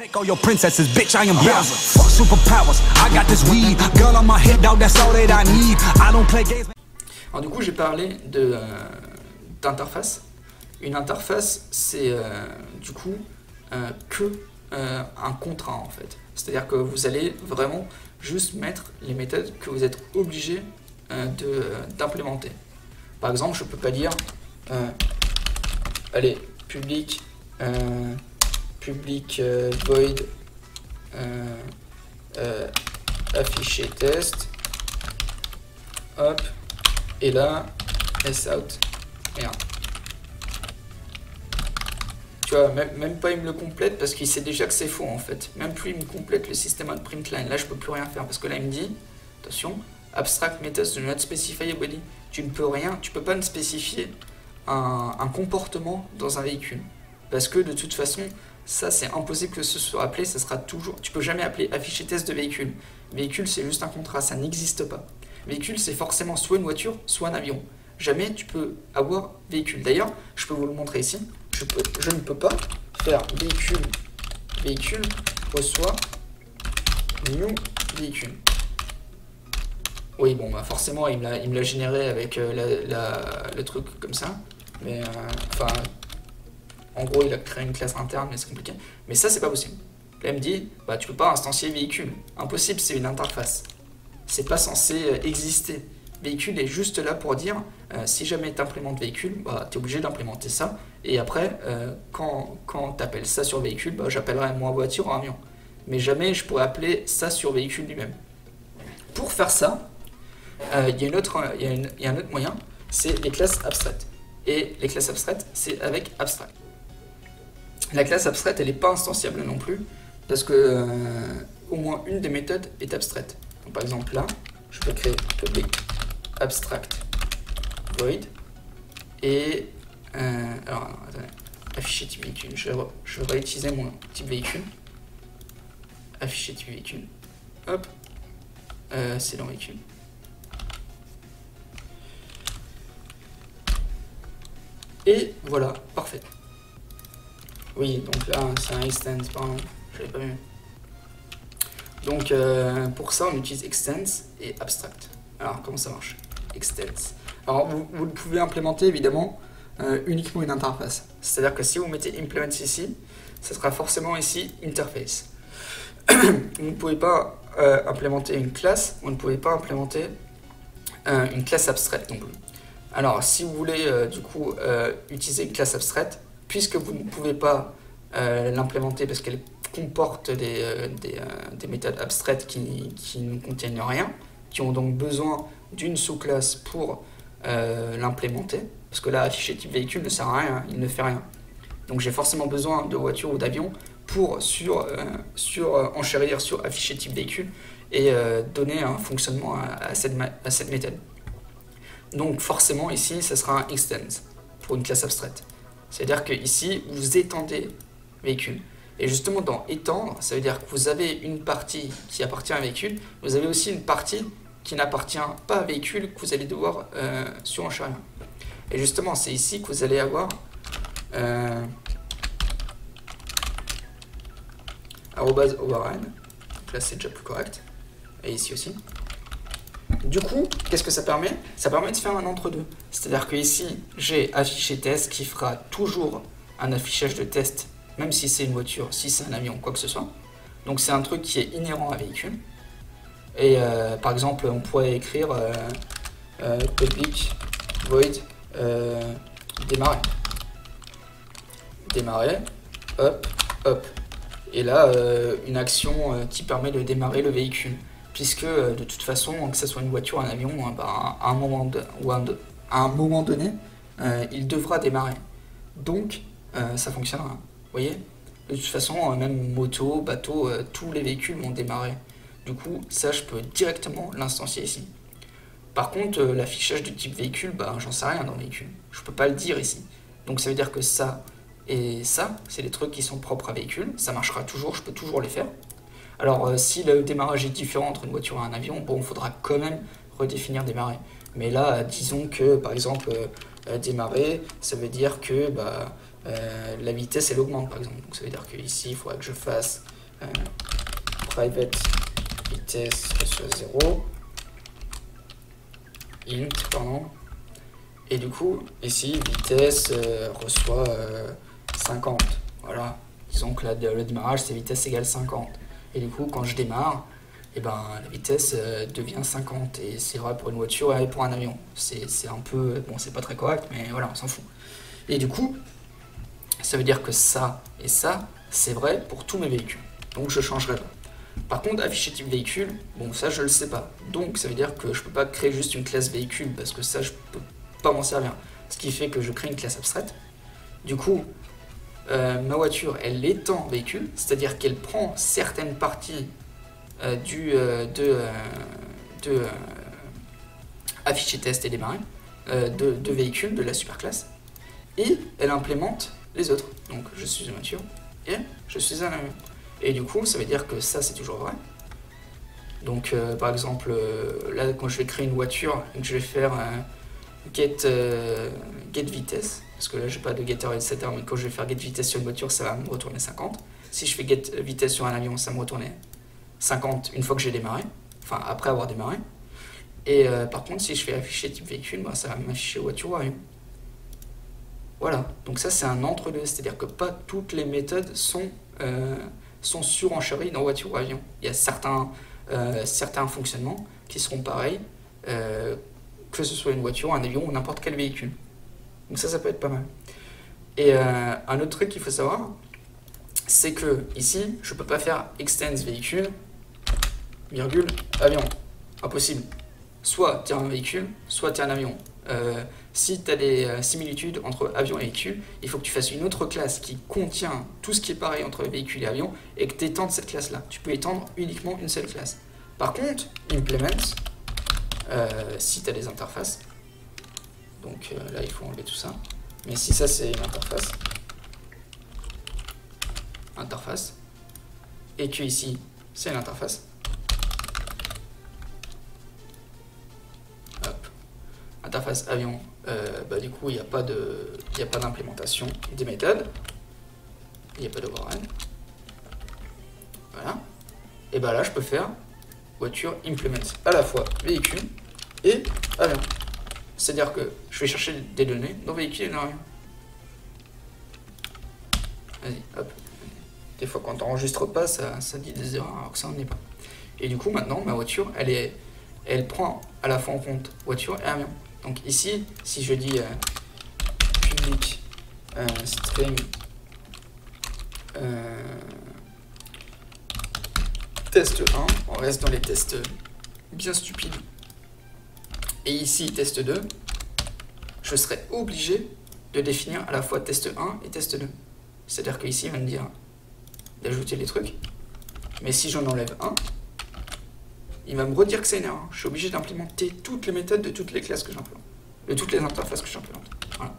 Take all your princesses, bitch, I am Bowser. Fuck superpowers, I got this weed. Girl on my hip, dog, that's all that I need. I don't play games. Alors du coup, j'ai parlé d'interface. Une interface, c'est du coup un contrat en fait. C'est-à-dire que vous allez vraiment juste mettre les méthodes que vous êtes obligé d'implémenter. Par exemple, je peux pas dire allez, public void afficher test, hop, et là sout, merde. Tu vois, même pas il me le complète parce qu'il sait déjà que c'est faux en fait. Même plus il me complète le système out print line. Là je peux plus rien faire parce que là il me dit, attention, abstract methods do not specify a body. Tu ne peux rien, tu peux pas me spécifier un comportement dans un véhicule. Parce que de toute façon, ça c'est impossible que ce soit appelé, ça sera toujours. Tu peux jamais appeler afficher test de véhicule. Véhicule c'est juste un contrat, ça n'existe pas. Véhicule c'est forcément soit une voiture, soit un avion. Jamais tu peux avoir véhicule. D'ailleurs, je peux vous le montrer ici. Je ne peux pas faire véhicule reçoit new véhicule. Oui, bon, bah forcément, il me l'a généré avec le truc comme ça. Mais, enfin, en gros, il a créé une classe interne, mais c'est compliqué. Mais ça, c'est pas possible. Là, il me dit, bah, tu peux pas instancier véhicule. Impossible, c'est une interface. C'est pas censé exister. Véhicule est juste là pour dire, si jamais tu implémentes véhicule, bah, tu es obligé d'implémenter ça. Et après, quand tu appelles ça sur véhicule, bah, j'appellerai moi voiture ou avion. Mais jamais je pourrais appeler ça sur véhicule lui-même. Pour faire ça, il y a un autre moyen, c'est les classes abstraites. Et les classes abstraites, c'est avec abstract. La classe abstraite, elle n'est pas instanciable non plus, parce que au moins une des méthodes est abstraite. Donc, par exemple là, je peux créer public abstract void et alors attendez, afficher type véhicule. Je vais réutiliser mon type véhicule. Afficher type véhicule. Hop, c'est dans véhicule. Et voilà, parfait. Oui, donc là c'est un extend, pardon, je l'avais pas vu. Donc pour ça on utilise extends et abstract. Alors comment ça marche? Extends. Alors vous pouvez implémenter évidemment uniquement une interface. C'est-à-dire que si vous mettez implement ici, ça sera forcément ici interface. Vous ne pouvez pas implémenter une classe, vous ne pouvez pas implémenter une classe abstraite non plus. Alors si vous voulez du coup utiliser une classe abstraite, puisque vous ne pouvez pas l'implémenter parce qu'elle comporte des méthodes abstraites qui ne contiennent rien, qui ont donc besoin d'une sous-classe pour l'implémenter, parce que là, afficher type véhicule ne sert à rien, il ne fait rien. Donc j'ai forcément besoin de voiture ou d'avion pour enchérir sur afficher type véhicule et donner un fonctionnement à cette méthode. Donc forcément ici, ça sera un extend pour une classe abstraite. C'est-à-dire que ici, vous étendez véhicule. Et justement, dans étendre, ça veut dire que vous avez une partie qui appartient à un véhicule, vous avez aussi une partie qui n'appartient pas à véhicule que vous allez devoir surenchérir. Et justement, c'est ici que vous allez avoir @override. Donc là, c'est déjà plus correct. Et ici aussi. Du coup, qu'est-ce que ça permet? Ça permet de faire un entre-deux. C'est-à-dire que ici, j'ai affiché test qui fera toujours un affichage de test, même si c'est une voiture, si c'est un avion, quoi que ce soit. Donc c'est un truc qui est inhérent à véhicule. Et par exemple, on pourrait écrire public void démarrer. Démarrer, hop, hop. Et là, une action qui permet de démarrer le véhicule. Puisque de toute façon, que ce soit une voiture ou un avion, bah, à un moment donné, il devra démarrer. Donc, ça fonctionnera. Vous voyez? De toute façon, même moto, bateau, tous les véhicules vont démarrer. Du coup, ça, je peux directement l'instancier ici. Par contre, l'affichage du type véhicule, bah, j'en sais rien dans le véhicule. Je peux pas le dire ici. Donc, ça veut dire que ça et ça, c'est des trucs qui sont propres à véhicule. Ça marchera toujours, je peux toujours les faire. Alors, si le démarrage est différent entre une voiture et un avion, bon, il faudra quand même redéfinir démarrer. Mais là, disons que, par exemple, démarrer, ça veut dire que bah, la vitesse, elle augmente, par exemple. Donc, ça veut dire qu'ici, il faudra que je fasse private vitesse reçoit 0, int, pardon, et du coup, ici, vitesse reçoit 50, voilà, disons que là, le démarrage, c'est vitesse égale 50, et du coup, quand je démarre, et ben, la vitesse devient 50, et c'est vrai pour une voiture et pour un avion, c'est un peu, bon, c'est pas très correct, mais voilà, on s'en fout. Et du coup, ça veut dire que ça et ça, c'est vrai pour tous mes véhicules. Donc je changerai pas. Par contre, afficher type véhicule, bon ça je le sais pas. Donc ça veut dire que je peux pas créer juste une classe véhicule parce que ça je peux pas m'en servir. Ce qui fait que je crée une classe abstraite. Du coup, ma voiture elle étend véhicule, c'est-à-dire qu'elle prend certaines parties de afficher test et démarrer de véhicules de la superclasse et elle implémente les autres. Donc je suis une voiture et je suis un avion. Et du coup, ça veut dire que ça, c'est toujours vrai. Donc, par exemple, là, quand je vais créer une voiture et que je vais faire get vitesse, parce que là, j'ai pas de getter, etc., mais quand je vais faire get vitesse sur une voiture, ça va me retourner 50. Si je fais get vitesse sur un avion, ça va me retourner 50 une fois que j'ai démarré, enfin, après avoir démarré. Et par contre, si je fais afficher type véhicule, bah, ça va m'afficher voiture ou avion. Voilà, donc ça, c'est un entre-deux, c'est-à-dire que pas toutes les méthodes sont surenchéries dans voiture ou avion. Il y a certains fonctionnements qui seront pareils, que ce soit une voiture, un avion ou n'importe quel véhicule. Donc ça peut être pas mal. Et un autre truc qu'il faut savoir, c'est que ici, je peux pas faire extends véhicule, virgule, avion. Impossible. Soit tu es un véhicule, soit tu es un avion. Si tu as des similitudes entre avion et véhicule, il faut que tu fasses une autre classe qui contient tout ce qui est pareil entre véhicule et avion et que tu étendes cette classe-là. Tu peux étendre uniquement une seule classe. Par contre, implement, si tu as des interfaces, donc là il faut enlever tout ça, mais si ça c'est une interface, et que ici c'est une interface, interface avion, du coup il n'y a pas d'implémentation des méthodes, il n'y a pas d'override, voilà, et là je peux faire voiture implement à la fois véhicule et avion, c'est à dire que je vais chercher des données dans véhicule et dans avion. Vas-y, hop, des fois quand tu n'enregistres pas ça dit des erreurs alors que ça n'en est pas, et du coup maintenant ma voiture elle prend à la fois en compte voiture et avion. Donc ici, si je dis public string test 1, on reste dans les tests bien stupides, et ici test 2, je serai obligé de définir à la fois test 1 et test 2. C'est-à-dire qu'ici, il va me dire d'ajouter les trucs, mais si j'en enlève un, il va me redire que c'est une erreur. Je suis obligé d'implémenter toutes les méthodes de toutes les classes que j'implémente, de toutes les interfaces que j'implémente. Voilà.